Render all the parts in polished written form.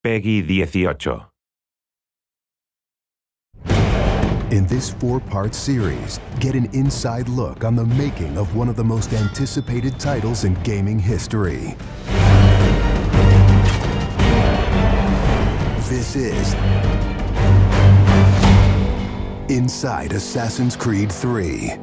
Peggy 18. In this 4-part series, get an inside look on the making of one of the most anticipated titles in gaming history. This is Inside Assassin's Creed 3.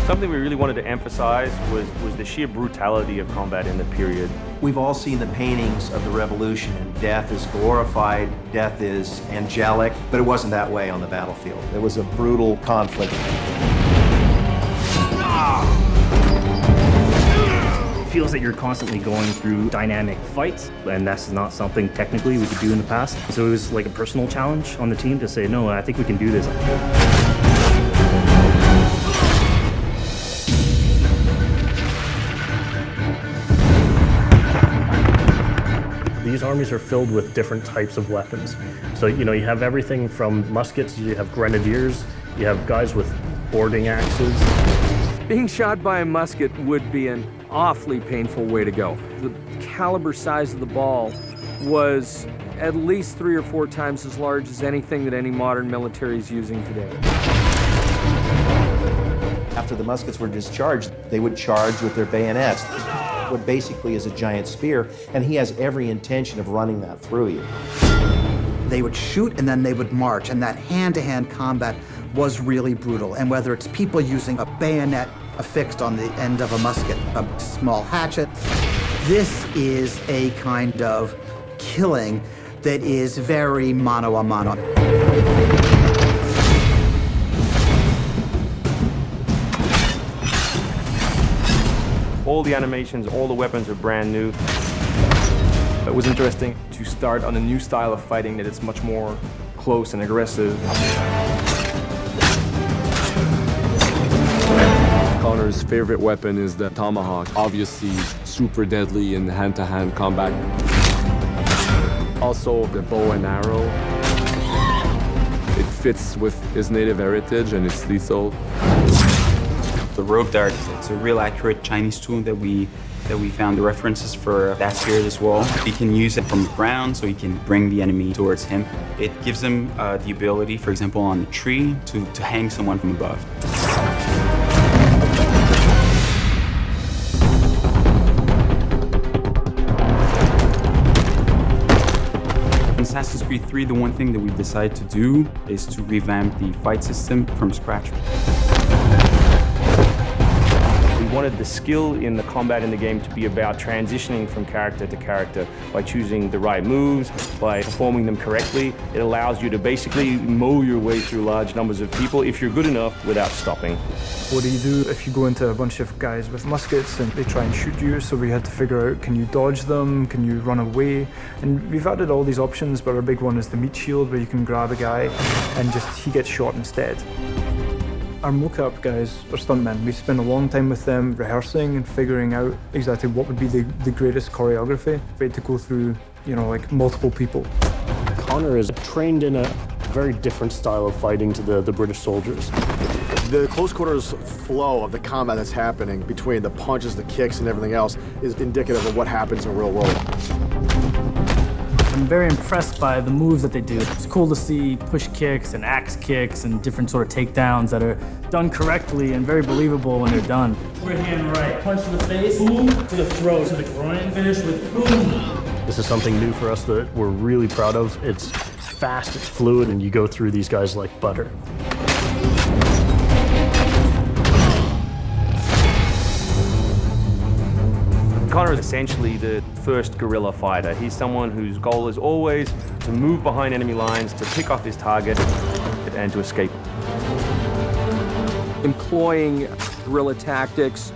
Something we really wanted to emphasize was the sheer brutality of combat in the period. We've all seen the paintings of the revolution, and death is glorified, death is angelic, but it wasn't that way on the battlefield. It was a brutal conflict. It feels that you're constantly going through dynamic fights, and that's not something technically we could do in the past. So it was like a personal challenge on the team to say, no, I think we can do this. These armies are filled with different types of weapons. So, you have everything from muskets, you have grenadiers, you have guys with boarding axes. Being shot by a musket would be an awfully painful way to go. The caliber size of the ball was at least 3 or 4 times as large as anything that any modern military is using today. After the muskets were discharged, they would charge with their bayonets. What basically is a giant spear, and he has every intention of running that through you. They would shoot and then they would march, and that hand-to-hand combat was really brutal. And whether it's people using a bayonet affixed on the end of a musket, a small hatchet, this is a kind of killing that is very mano a mano. All the animations, all the weapons are brand new. It was interesting to start on a new style of fighting that is much more close and aggressive. Connor's favorite weapon is the tomahawk, obviously super deadly in hand-to-hand combat. Also the bow and arrow. It fits with his native heritage and it's lethal. The rope dart, it's a real accurate Chinese tool that we found the references for that period as well. He can use it from the ground, so he can bring the enemy towards him. It gives him the ability, for example, on a tree, to hang someone from above. In Assassin's Creed 3, the one thing that we've decided to do is to revamp the fight system from scratch. We wanted the skill in the combat in the game to be about transitioning from character to character by choosing the right moves, by performing them correctly. It allows you to basically mow your way through large numbers of people if you're good enough without stopping. What do you do if you go into a bunch of guys with muskets and they try and shoot you? So we had to figure out, can you dodge them? Can you run away? And we've added all these options, but our big one is the meat shield, where you can grab a guy and he gets shot instead. Our mocap guys are stuntmen. We spend a long time with them rehearsing and figuring out exactly what would be the greatest choreography. We had to go through, like multiple people. Connor is trained in a very different style of fighting to the British soldiers. The close quarters flow of the combat that's happening between the punches, the kicks, and everything else is indicative of what happens in the real world. I'm very impressed by the moves that they do. It's cool to see push kicks and axe kicks and different sort of takedowns that are done correctly and very believable when they're done. Right hand right, punch to the face, boom, to the throat, to the groin, finish with boom. This is something new for us that we're really proud of. It's fast, it's fluid, and you go through these guys like butter. Connor is essentially the first guerrilla fighter. He's someone whose goal is always to move behind enemy lines, to pick off his target, and to escape. Employing guerrilla tactics,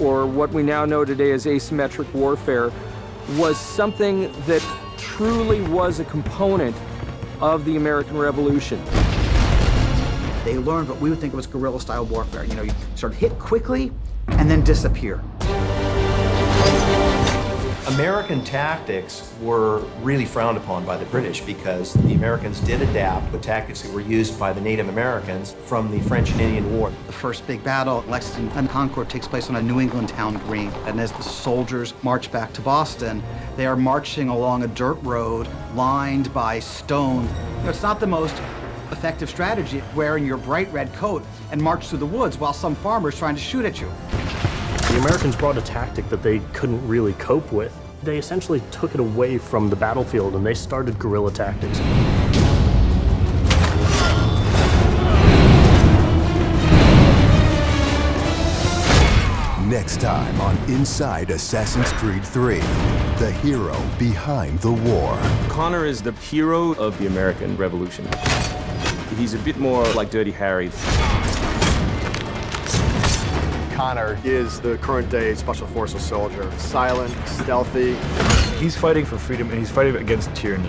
or what we now know today as asymmetric warfare, was something that truly was a component of the American Revolution. They learned what we would think was guerrilla-style warfare. You sort of hit quickly and then disappear. American tactics were really frowned upon by the British because the Americans did adapt the tactics that were used by the Native Americans from the French and Indian War. The first big battle at Lexington and Concord takes place on a New England town green. And as the soldiers march back to Boston, they are marching along a dirt road lined by stone. You know, it's not the most effective strategy wearing your bright red coat and march through the woods while some farmer's trying to shoot at you. The Americans brought a tactic that they couldn't really cope with. They essentially took it away from the battlefield and they started guerrilla tactics. Next time on Inside Assassin's Creed 3, the hero behind the war. Connor is the hero of the American Revolution. He's a bit more like Dirty Harry. Connor is the current-day Special Forces soldier. Silent, stealthy. He's fighting for freedom and he's fighting against tyranny.